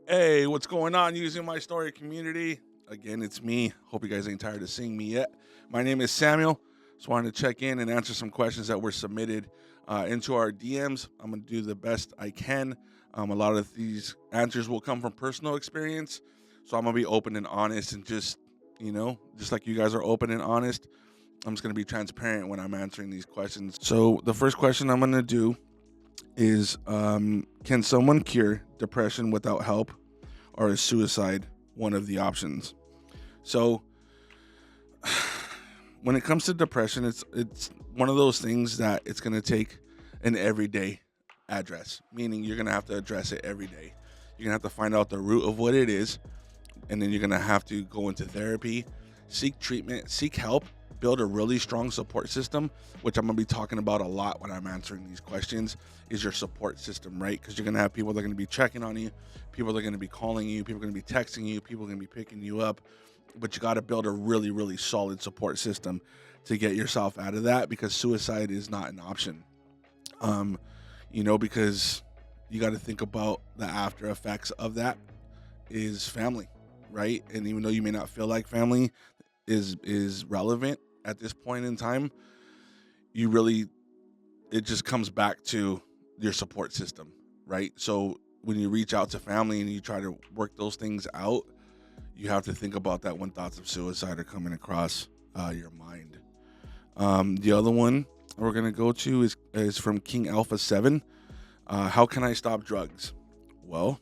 Hey, what's going on, Using My Story community? Again, it's me. Hope you guys ain't tired of seeing me yet. My name is Samuel. Just wanted to check in and answer some questions that were submitted into our DMs. I'm going to do the best I can. A lot of these answers will come from personal experience. So I'm going to be open and honest and just like you guys are open and honest, I'm just going to be transparent when I'm answering these questions. So the first question I'm going to do is can someone cure depression without help, or is suicide one of the options? So when it comes to depression, it's one of those things that it's going to take an everyday address, meaning you're going to have to address it every day. You're going to have to find out the root of what it is, and then you're going to have to go into therapy, seek treatment, seek help, build a really strong support system, which I'm going to be talking about a lot when I'm answering these questions, is your support system, right? Because you're going to have people that are going to be checking on you, people that are going to be calling you, people are going to be texting you, people are going to be picking you up, but you got to build a really, really solid support system to get yourself out of that, because suicide is not an option. Because you got to think about the after effects of that is family, right? And even though you may not feel like family is relevant at this point in time, you really, it just comes back to your support system, right? So when you reach out to family and you try to work those things out, you have to think about that when thoughts of suicide are coming across your mind. The other one we're gonna go to is from King Alpha 7. How can I stop drugs? Well,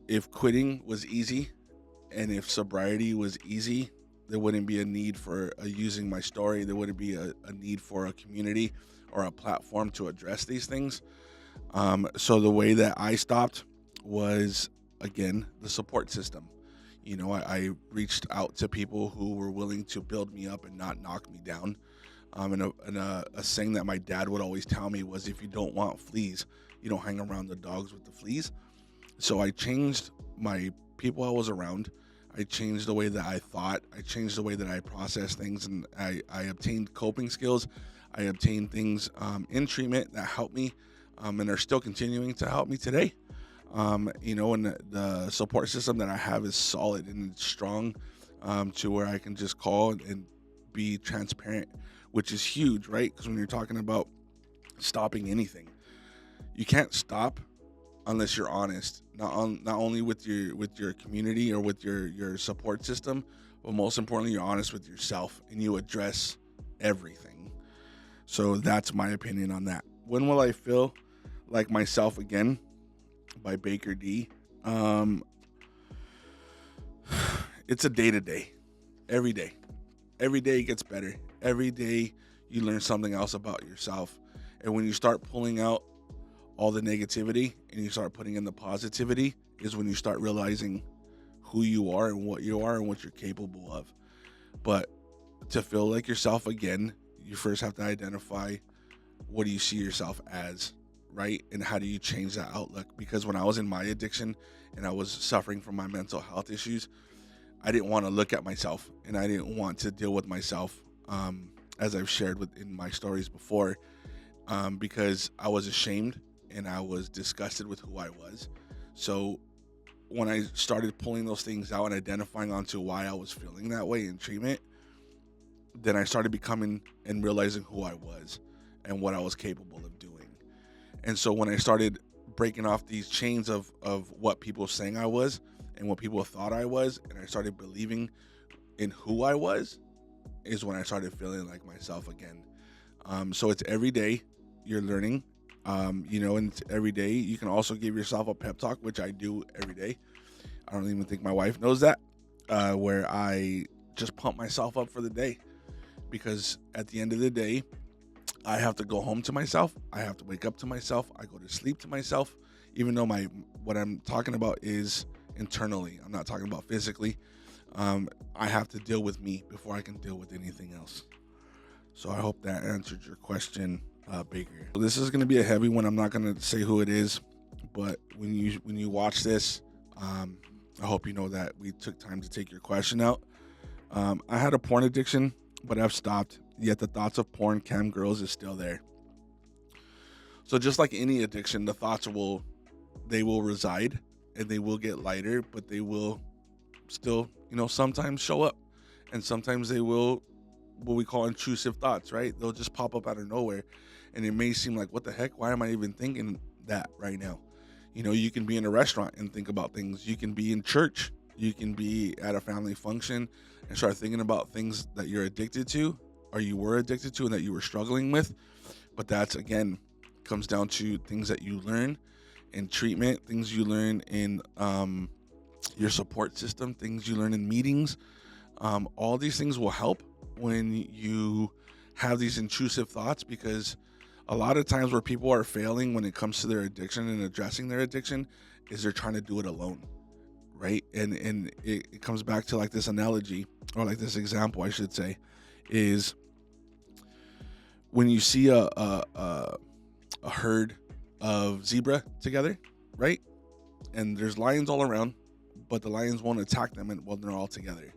if quitting was easy and if sobriety was easy, there wouldn't be a need for using my story. There wouldn't be a need for a community or a platform to address these things. So the way that I stopped was, again, the support system. I reached out to people who were willing to build me up and not knock me down. And a saying that my dad would always tell me was, if you don't want fleas, you don't hang around the dogs with the fleas. So I changed my people I was around. I changed the way that I thought. I changed the way that I processed things, and I obtained coping skills. I obtained things in treatment that helped me, and are still continuing to help me today. And the support system that I have is solid and it's strong, to where I can just call and be transparent, which is huge, right? Because when you're talking about stopping anything, you can't stop unless you're honest, not only with your community or with your support system, but most importantly, you're honest with yourself and you address everything. So that's my opinion on that. When will I feel like myself again? By Baker D. It's a day to day, every day. Every day it gets better. Every day you learn something else about yourself, and when you start pulling out all the negativity and you start putting in the positivity, is when you start realizing who you are and what you're capable of. But to feel like yourself again, you first have to identify, what do you see yourself as, right? And how do you change that outlook? Because when I was in my addiction and I was suffering from my mental health issues, I didn't want to look at myself and I didn't want to deal with myself, as I've shared in my stories before, because I was ashamed and I was disgusted with who I was. So when I started pulling those things out and identifying onto why I was feeling that way in treatment, then I started becoming and realizing who I was and what I was capable of doing. And so when I started breaking off these chains of what people were saying I was and what people thought I was, and I started believing in who I was, is when I started feeling like myself again. So it's every day you're learning, and it's every day you can also give yourself a pep talk, which I do every day. I don't even think my wife knows that, where I just pump myself up for the day, because at the end of the day, I have to go home to myself. I have to wake up to myself. I go to sleep to myself, even though what I'm talking about is internally. I'm not talking about physically. I have to deal with me before I can deal with anything else. So I hope that answered your question, Baker. So this is going to be a heavy one. I'm not going to say who it is, but when you watch this, I hope you know that we took time to take your question out. I had a porn addiction, but I've stopped. Yet the thoughts of porn cam girls is still there. So just like any addiction, the thoughts will reside, and they will get lighter, but they will still, sometimes show up, and sometimes they will, what we call intrusive thoughts, right? They'll just pop up out of nowhere, and it may seem like, what the heck? Why am I even thinking that right now? You can be in a restaurant and think about things. You can be in church. You can be at a family function and start thinking about things that you're addicted to, or you were addicted to, and that you were struggling with. But that's, again, comes down to things that you learn in treatment, things you learn in your support system, things you learn in meetings. All these things will help when you have these intrusive thoughts, because a lot of times where people are failing when it comes to their addiction and addressing their addiction is they're trying to do it alone, right? And it comes back to like this analogy, or like this example, I should say, is when you see a herd of zebra together, right? And there's lions all around, but the lions won't attack them while they're all together,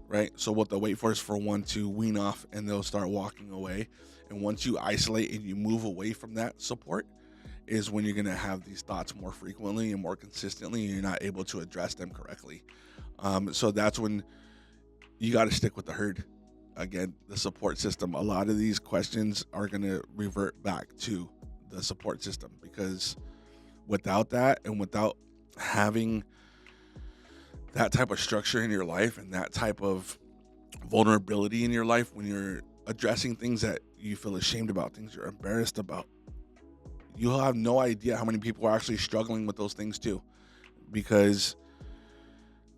right? So what they'll wait for is for one to wean off, and they'll start walking away. And once you isolate and you move away from that support is when you're going to have these thoughts more frequently and more consistently, and you're not able to address them correctly. So that's when you got to stick with the herd. Again, the support system. A lot of these questions are going to revert back to the support system, because without that, and without having that type of structure in your life and that type of vulnerability in your life, when you're addressing things that you feel ashamed about, things you're embarrassed about, you'll have no idea how many people are actually struggling with those things too. Because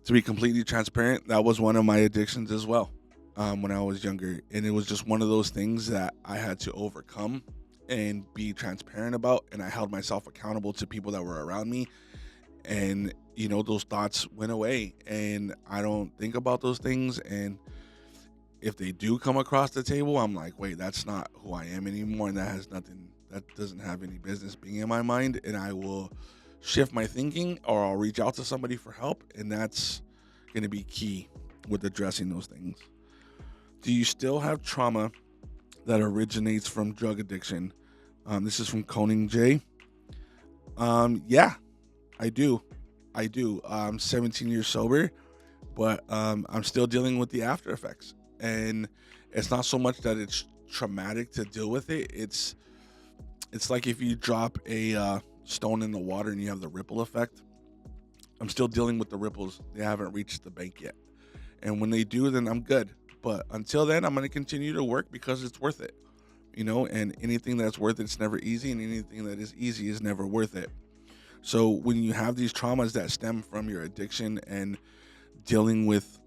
to be completely transparent, that was one of my addictions as well, when I was younger. And it was just one of those things that I had to overcome and be transparent about. And I held myself accountable to people that were around me. And, those thoughts went away, and I don't think about those things. And if they do come across the table, I'm like, wait, that's not who I am anymore. And that doesn't have any business being in my mind. And I will shift my thinking, or I'll reach out to somebody for help. And that's going to be key with addressing those things. Do you still have trauma that originates from drug addiction? This is from Coning J. Yeah, I do. I'm 17 years sober, but I'm still dealing with the after effects. And it's not so much that it's traumatic to deal with it. It's like if you drop a stone in the water and you have the ripple effect. I'm still dealing with the ripples. They haven't reached the bank yet. And when they do, then I'm good. But until then, I'm going to continue to work because it's worth it. And anything that's worth it's never easy, and anything that is easy is never worth it. So when you have these traumas that stem from your addiction, and dealing with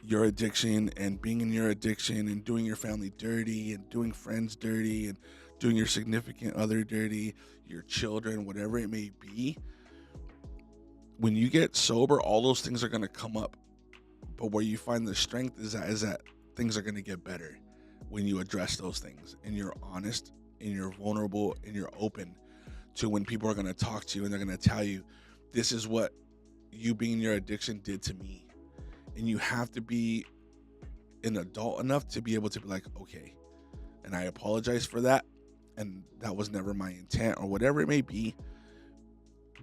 your addiction and being in your addiction and doing your family dirty and doing friends dirty and doing your significant other dirty, your children, whatever it may be, when you get sober, all those things are going to come up. But where you find the strength is that things are going to get better when you address those things, and you're honest, and you're vulnerable, and you're open to when people are going to talk to you, and they're going to tell you, this is what you being in your addiction did to me. And you have to be an adult enough to be able to be like, okay, and I apologize for that, and that was never my intent, or whatever it may be.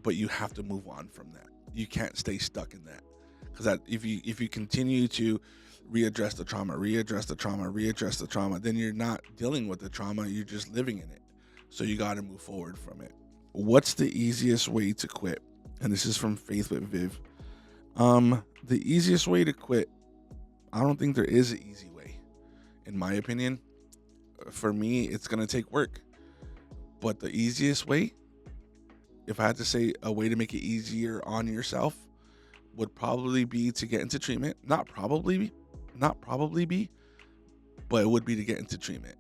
But you have to move on from that. You can't stay stuck in that, because if you continue to readdress the trauma, then you're not dealing with the trauma, you're just living in it. So you got to move forward from it. What's the easiest way to quit? And this is from Faith with Viv. The easiest way to quit, I don't think there is an easy way. In my opinion, for me, it's going to take work. But the easiest way, if I had to say a way to make it easier on yourself, would probably be to get into treatment. Not probably be, but it would be to get into treatment,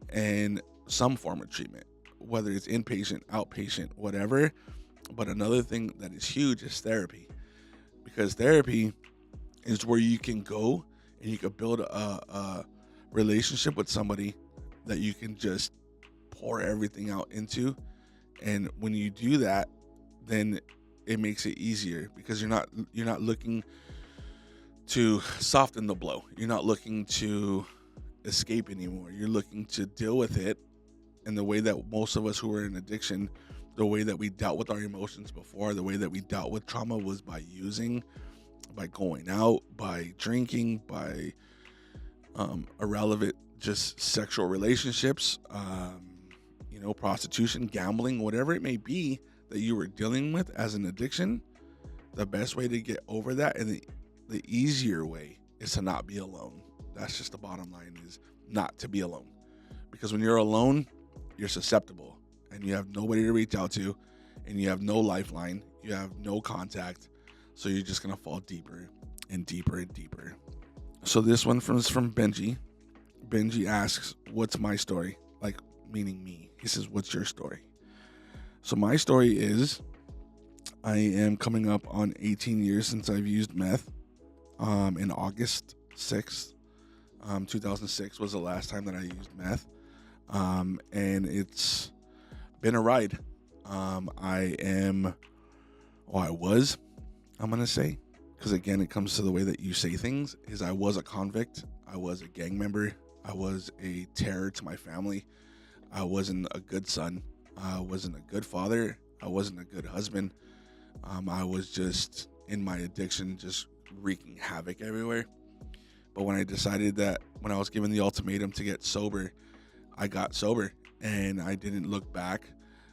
and some form of treatment, whether it's inpatient, outpatient, whatever. But another thing that is huge is therapy, because therapy is where you can go and you can build a relationship with somebody that you can just pour everything out into. And when you do that, then it makes it easier, because you're not looking to soften the blow. You're not looking to escape anymore. You're looking to deal with it in the way that most of us who are in addiction the way that we dealt with our emotions before, the way that we dealt with trauma was by using, by going out, by drinking, by irrelevant just sexual relationships, prostitution, gambling, whatever it may be that you were dealing with as an addiction. The best way to get over that, and the easier way, is to not be alone. That's just the bottom line, is not to be alone. Because when you're alone, you're susceptible and you have nobody to reach out to, and you have no lifeline, you have no contact. So you're just going to fall deeper and deeper and deeper. So this one is from Benji. Benji asks, what's my story? Like, meaning me. He says, what's your story? So my story is, I am coming up on 18 years since I've used meth. In August 6th, 2006 was the last time that I used meth. And it's been a ride. I'm going to say, because again, it comes to the way that you say things, is I was a convict. I was a gang member. I was a terror to my family. I wasn't a good son. I wasn't a good father. I wasn't a good husband. I was just in my addiction, just wreaking havoc everywhere. But when I decided that, when I was given the ultimatum to get sober, I got sober and I didn't look back.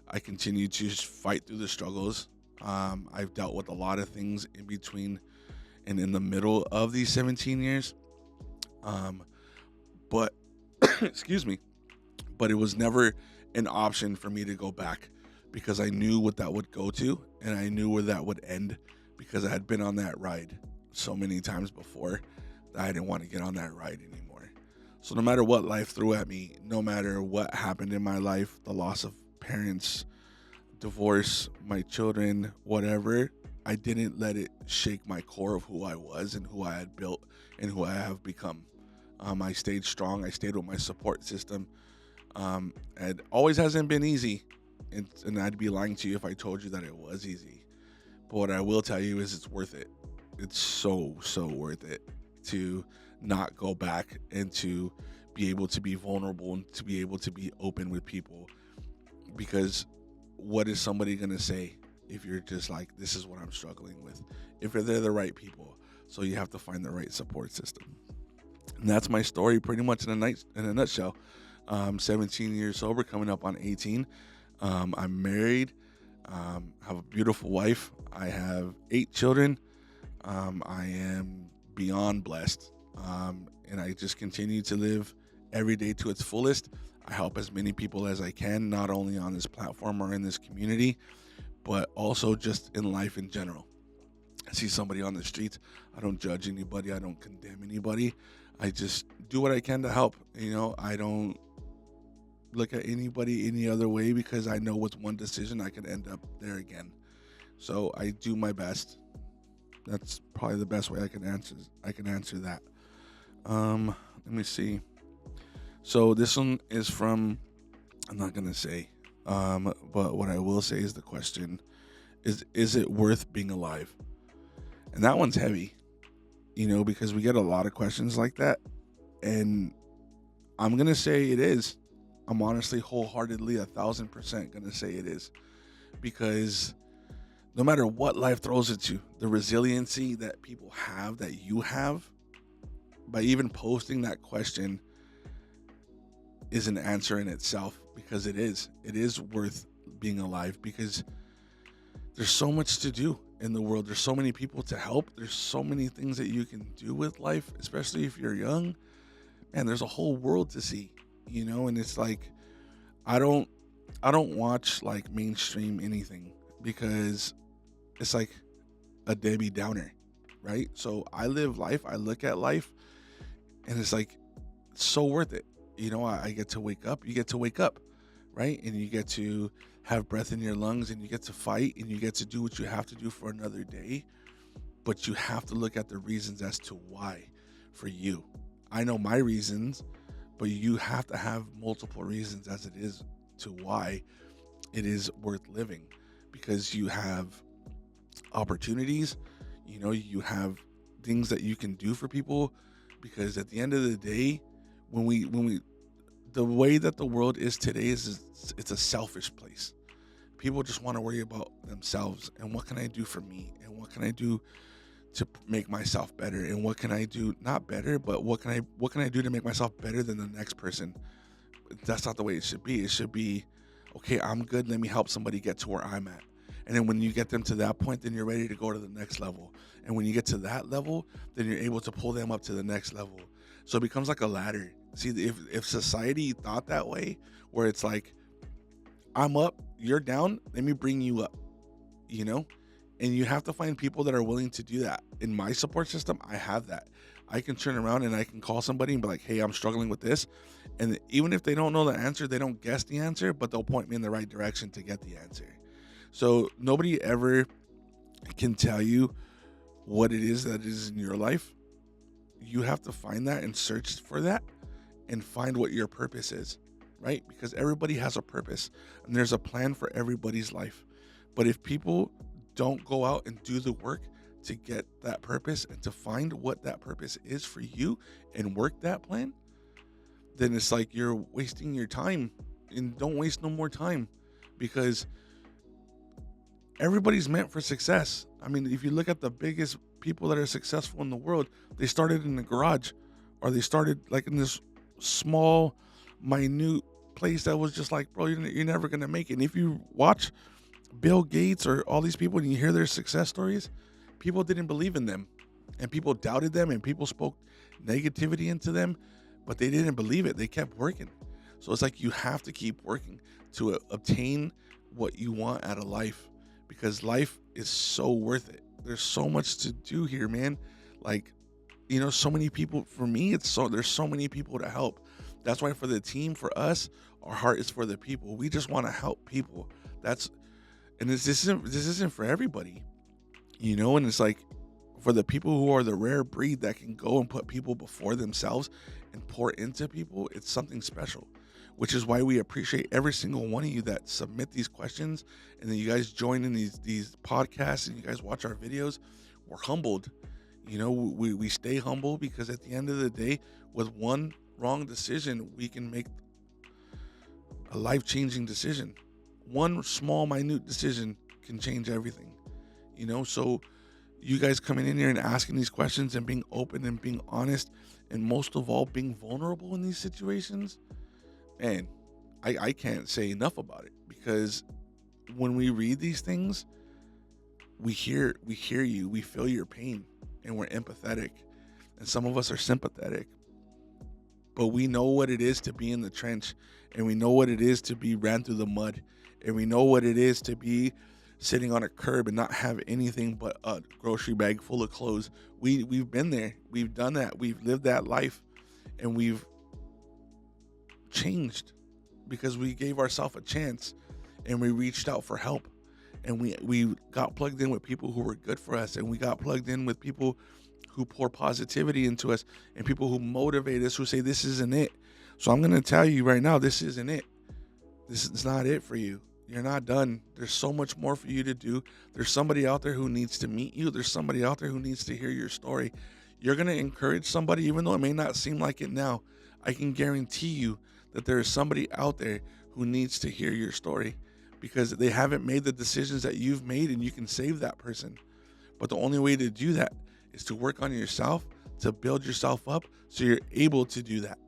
I continued to fight through the struggles. I've dealt with a lot of things in between and in the middle of these 17 years. But excuse me, but it was never an option for me to go back, because I knew what that would go to, and I knew where that would end, because I had been on that ride so many times before that I didn't want to get on that ride anymore. So no matter what life threw at me, no matter what happened in my life, the loss of parents, divorce, my children, whatever, I didn't let it shake my core of who I was and who I had built and who I have become. I stayed strong. I stayed with my support system. It always hasn't been easy, and I'd be lying to you if I told you that it was easy. But what I will tell you is it's worth it. It's so worth it to not go back and to be able to be vulnerable and to be able to be open with people. Because what is somebody going to say if you're just like, this is what I'm struggling with, if they're the right people? So you have to find the right support system. And that's my story pretty much in a nutshell. 17 years sober, coming up on 18. I'm married, have a beautiful wife. I have 8 children. I am beyond blessed. And I just continue to live every day to its fullest. I help as many people as I can, not only on this platform or in this community, but also just in life in general. I see somebody on the streets, I don't judge anybody, I don't condemn anybody. I just do what I can to help. I don't look at anybody any other way, because I know with one decision I could end up there again. So I do my best. That's probably the best way I can answer that. Let me see. So this one is from, I'm not gonna say, but what I will say is the question is it worth being alive? And that one's heavy, because we get a lot of questions like that, and I'm gonna say it is. I'm honestly wholeheartedly 1,000% gonna say it is, because no matter what life throws at you, the resiliency that people have, that you have, by even posting that question, is an answer in itself, because it is worth being alive, because there's so much to do in the world. There's so many people to help. There's so many things that you can do with life, especially if you're young. Man, there's a whole world to see, and it's like, I don't watch like mainstream anything, because it's like a Debbie Downer, right? So I live life, I look at life, and it's like, it's so worth it. I get to wake up, you get to wake up, right? And you get to have breath in your lungs, and you get to fight, and you get to do what you have to do for another day. But you have to look at the reasons as to why for you. I know my reasons, but you have to have multiple reasons as it is to why it is worth living, because you have opportunities, you have things that you can do for people. Because at the end of the day, when we the way that the world is today is it's a selfish place. people just want to worry about themselves and what can I do for me and what can I do to make myself better and what can I do, not better, but what can I do to make myself better than the next person. That's not the way it should be. It should be, okay, I'm good, let me help somebody get to where I'm at. And then when you get them to that point, then you're ready to go to the next level. And when you get to that level, then you're able to pull them up to the next level. So it becomes like a ladder. See, if society thought that way, where it's like, I'm up, you're down, let me bring you up, you know? And you have to find people that are willing to do that. In my support system, I have that. I can turn around and I can call somebody and be like, hey, I'm struggling with this. And even if they don't know the answer, they don't guess the answer, but they'll point me in the right direction to get the answer. So nobody ever can tell you what it is that is in your life. You have to find that and search for that and find what your purpose is, right? Because everybody has a purpose and there's a plan for everybody's life. But if people don't go out and do the work to get that purpose and to find what that purpose is for you and work that plan, then it's like you're wasting your time. And don't waste no more time, because everybody's meant for success. I mean, if you look at the biggest people that are successful in the world, they started in the garage, or they started like in this small, minute place that was just like, bro, you're never going to make it. And if you watch Bill Gates or all these people and you hear their success stories, people didn't believe in them and people doubted them and people spoke negativity into them, but they didn't believe it. They kept working. So it's like you have to keep working to obtain what you want out of life, because life is so worth it. There's so much to do here, man. Like, you know, so many people, for me, there's so many people to help. That's why for the team, for us, our heart is for the people. We just want to help people. And this isn't for everybody, you know, and it's like for the people who are the rare breed that can go and put people before themselves and pour into people, it's something special, which is why we appreciate every single one of you that submit these questions and then you guys join in these podcasts and you guys watch our videos. We're humbled. You know, we stay humble because at the end of the day, with one wrong decision, we can make a life-changing decision. One small, minute decision can change everything, you know? So you guys coming in here and asking these questions and being open and being honest, and most of all, being vulnerable in these situations, man, I can't say enough about it, because when we read these things, we hear you, we feel your pain, and we're empathetic, and some of us are sympathetic, but we know what it is to be in the trench, and we know what it is to be ran through the mud, and we know what it is to be sitting on a curb and not have anything but a grocery bag full of clothes. We've been there. We've done that. We've lived that life, and we've changed because we gave ourselves a chance and we reached out for help, and we got plugged in with people who were good for us, and we got plugged in with people who pour positivity into us and people who motivate us, who say this isn't it. So I'm going to tell you right now, this isn't it. This is not it for you. You're not done. There's so much more for you to do. There's somebody out there who needs to meet you. There's somebody out there who needs to hear your story. You're going to encourage somebody, even though it may not seem like it now. I can guarantee you that there is somebody out there who needs to hear your story, because they haven't made the decisions that you've made, and you can save that person. But the only way to do that is to work on yourself, to build yourself up so you're able to do that,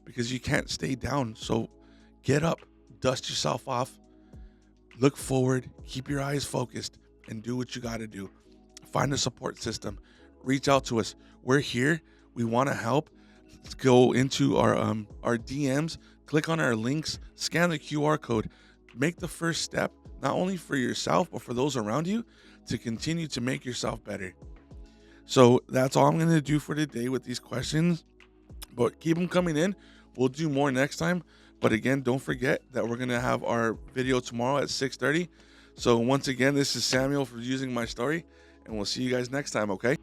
because you can't stay down. So get up, dust yourself off, look forward, keep your eyes focused, and do what you got to do. Find a support system. Reach out to us. We're here. We want to help. Let's go into our DMs, click on our links, scan the QR code, make the first step, not only for yourself, but for those around you, to continue to make yourself better. So that's all I'm going to do for today with these questions, but keep them coming in. We'll do more next time. But again, don't forget that we're going to have our video tomorrow at 6:30. So once again, this is Samuel for Using My Story, and we'll see you guys next time, okay?